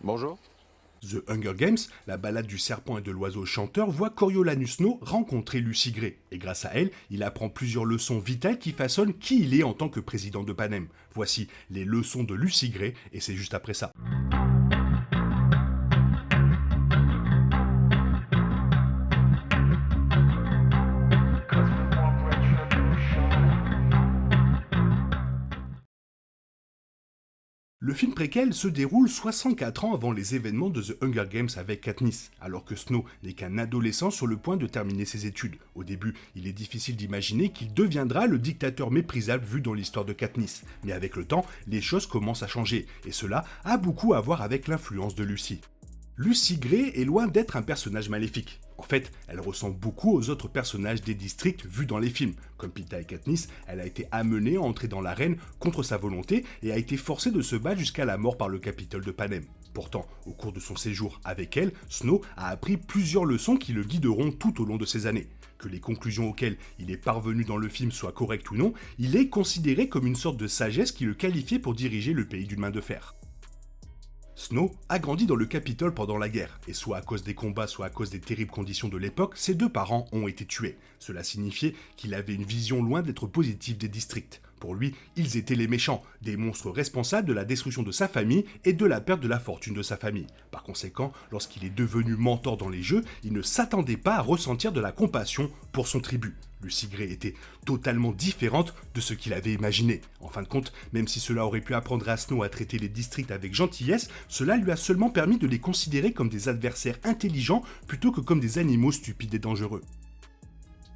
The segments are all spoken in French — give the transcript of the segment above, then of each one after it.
Bonjour. The Hunger Games, la balade du serpent et de l'oiseau chanteur, voit Coriolanus Snow rencontrer Lucy Gray. Et grâce à elle, il apprend plusieurs leçons vitales qui façonnent qui il est en tant que président de Panem. Voici les leçons de Lucy Gray, et c'est juste après ça. Le film préquel se déroule 64 ans avant les événements de The Hunger Games avec Katniss, alors que Snow n'est qu'un adolescent sur le point de terminer ses études. Au début, il est difficile d'imaginer qu'il deviendra le dictateur méprisable vu dans l'histoire de Katniss. Mais avec le temps, les choses commencent à changer, et cela a beaucoup à voir avec l'influence de Lucy. Lucy Gray est loin d'être un personnage maléfique. En fait, elle ressemble beaucoup aux autres personnages des districts vus dans les films. Comme Peeta et Katniss, elle a été amenée à entrer dans l'arène contre sa volonté et a été forcée de se battre jusqu'à la mort par le Capitole de Panem. Pourtant, au cours de son séjour avec elle, Snow a appris plusieurs leçons qui le guideront tout au long de ces années. Que les conclusions auxquelles il est parvenu dans le film soient correctes ou non, il est considéré comme une sorte de sagesse qui le qualifiait pour diriger le pays d'une main de fer. Snow a grandi dans le Capitole pendant la guerre, et soit à cause des combats, soit à cause des terribles conditions de l'époque, ses deux parents ont été tués. Cela signifiait qu'il avait une vision loin d'être positive des districts. Pour lui, ils étaient les méchants, des monstres responsables de la destruction de sa famille et de la perte de la fortune de sa famille. Par conséquent, lorsqu'il est devenu mentor dans les jeux, il ne s'attendait pas à ressentir de la compassion pour son tribut. Lucy Gray était totalement différente de ce qu'il avait imaginé. En fin de compte, même si cela aurait pu apprendre à Snow à traiter les districts avec gentillesse, cela lui a seulement permis de les considérer comme des adversaires intelligents plutôt que comme des animaux stupides et dangereux.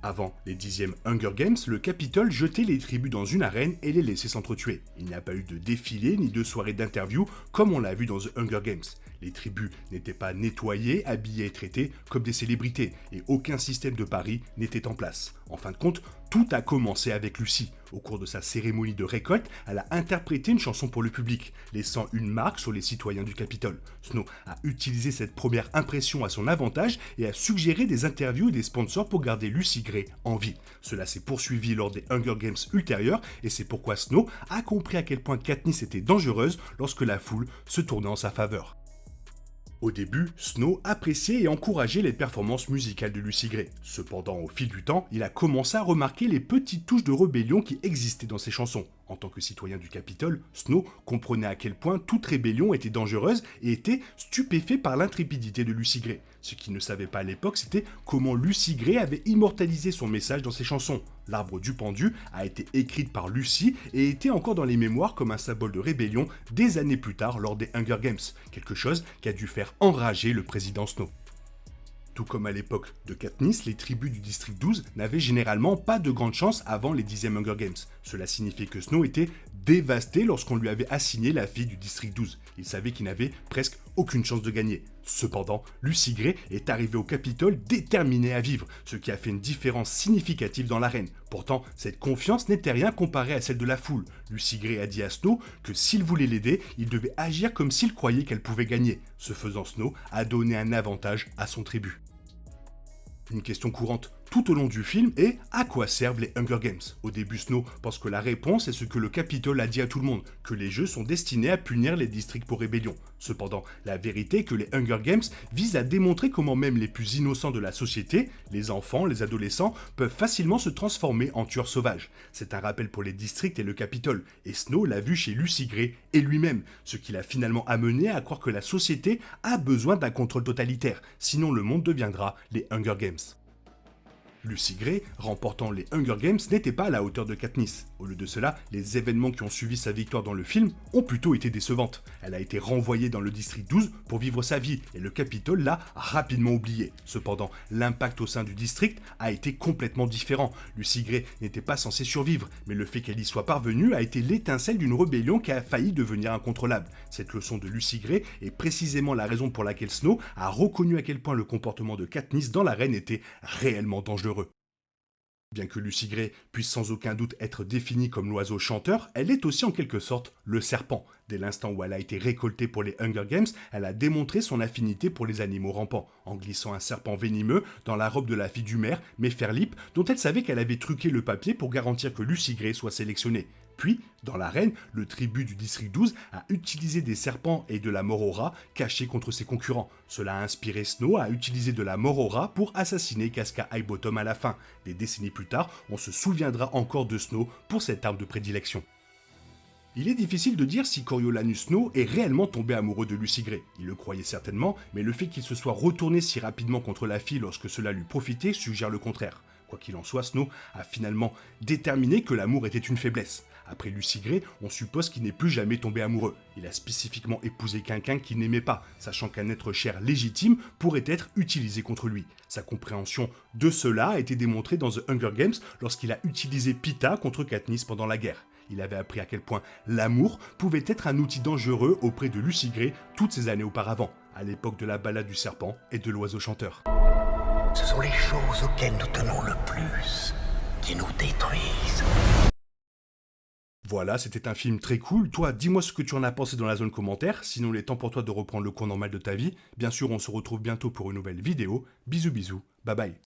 Avant les 10e Hunger Games, le Capitole jetait les tribus dans une arène et les laissait s'entretuer. Il n'y a pas eu de défilé ni de soirée d'interview comme on l'a vu dans The Hunger Games. Les tribus n'étaient pas nettoyées, habillées et traitées comme des célébrités, et aucun système de paris n'était en place. En fin de compte, tout a commencé avec Lucy. Au cours de sa cérémonie de récolte, elle a interprété une chanson pour le public, laissant une marque sur les citoyens du Capitole. Snow a utilisé cette première impression à son avantage et a suggéré des interviews et des sponsors pour garder Lucy Gray en vie. Cela s'est poursuivi lors des Hunger Games ultérieurs, et c'est pourquoi Snow a compris à quel point Katniss était dangereuse lorsque la foule se tournait en sa faveur. Au début, Snow appréciait et encourageait les performances musicales de Lucy Gray. Cependant, au fil du temps, il a commencé à remarquer les petites touches de rébellion qui existaient dans ses chansons. En tant que citoyen du Capitole, Snow comprenait à quel point toute rébellion était dangereuse et était stupéfait par l'intrépidité de Lucy Gray. Ce qu'il ne savait pas à l'époque, c'était comment Lucy Gray avait immortalisé son message dans ses chansons. L'Arbre du Pendu a été écrite par Lucy et était encore dans les mémoires comme un symbole de rébellion des années plus tard lors des Hunger Games, quelque chose qui a dû faire enrager le président Snow. Tout comme à l'époque de Katniss, les tribus du district 12 n'avaient généralement pas de grande chance avant les 10e Hunger Games. Cela signifiait que Snow était dévasté lorsqu'on lui avait assigné la fille du district 12. Il savait qu'il n'avait presque aucune chance de gagner. Cependant, Lucy Gray est arrivée au Capitole déterminée à vivre, ce qui a fait une différence significative dans l'arène. Pourtant, cette confiance n'était rien comparée à celle de la foule. Lucy Gray a dit à Snow que s'il voulait l'aider, il devait agir comme s'il croyait qu'elle pouvait gagner. Ce faisant, Snow a donné un avantage à son tribu. Une question courante tout au long du film est à quoi servent les Hunger Games. Au début, Snow pense que la réponse est ce que le Capitole a dit à tout le monde, que les jeux sont destinés à punir les districts pour rébellion. Cependant, la vérité est que les Hunger Games visent à démontrer comment même les plus innocents de la société, les enfants, les adolescents, peuvent facilement se transformer en tueurs sauvages. C'est un rappel pour les districts et le Capitole, et Snow l'a vu chez Lucy Gray et lui-même, ce qui l'a finalement amené à croire que la société a besoin d'un contrôle totalitaire, sinon le monde deviendra les Hunger Games. Lucy Gray, remportant les Hunger Games, n'était pas à la hauteur de Katniss. Au lieu de cela, les événements qui ont suivi sa victoire dans le film ont plutôt été décevantes. Elle a été renvoyée dans le district 12 pour vivre sa vie, et le Capitole l'a rapidement oubliée. Cependant, l'impact au sein du district a été complètement différent. Lucy Gray n'était pas censée survivre, mais le fait qu'elle y soit parvenue a été l'étincelle d'une rébellion qui a failli devenir incontrôlable. Cette leçon de Lucy Gray est précisément la raison pour laquelle Snow a reconnu à quel point le comportement de Katniss dans l'arène était réellement dangereux. Bien que Lucy Gray puisse sans aucun doute être définie comme l'oiseau chanteur, elle est aussi en quelque sorte le serpent. Dès l'instant où elle a été récoltée pour les Hunger Games, elle a démontré son affinité pour les animaux rampants, en glissant un serpent venimeux dans la robe de la fille du maire, Meferlip, dont elle savait qu'elle avait truqué le papier pour garantir que Lucy Gray soit sélectionnée. Puis, dans l'arène, le tribut du district 12 a utilisé des serpents et de la mort aux rats cachés contre ses concurrents. Cela a inspiré Snow à utiliser de la mort aux rats pour assassiner Casca Highbottom à la fin. Des décennies plus tard, on se souviendra encore de Snow pour cette arme de prédilection. Il est difficile de dire si Coriolanus Snow est réellement tombé amoureux de Lucy Gray. Il le croyait certainement, mais le fait qu'il se soit retourné si rapidement contre la fille lorsque cela lui profitait suggère le contraire. Quoi qu'il en soit, Snow a finalement déterminé que l'amour était une faiblesse. Après Lucy Gray, on suppose qu'il n'est plus jamais tombé amoureux. Il a spécifiquement épousé quelqu'un qu'il n'aimait pas, sachant qu'un être cher légitime pourrait être utilisé contre lui. Sa compréhension de cela a été démontrée dans The Hunger Games lorsqu'il a utilisé Peeta contre Katniss pendant la guerre. Il avait appris à quel point l'amour pouvait être un outil dangereux auprès de Lucy Gray toutes ces années auparavant, à l'époque de la balade du serpent et de l'oiseau chanteur. Ce sont les choses auxquelles nous tenons le plus qui nous détruisent. Voilà, c'était un film très cool. Toi, dis-moi ce que tu en as pensé dans la zone commentaire, sinon il est temps pour toi de reprendre le cours normal de ta vie. Bien sûr, on se retrouve bientôt pour une nouvelle vidéo. Bisous bisous, bye bye.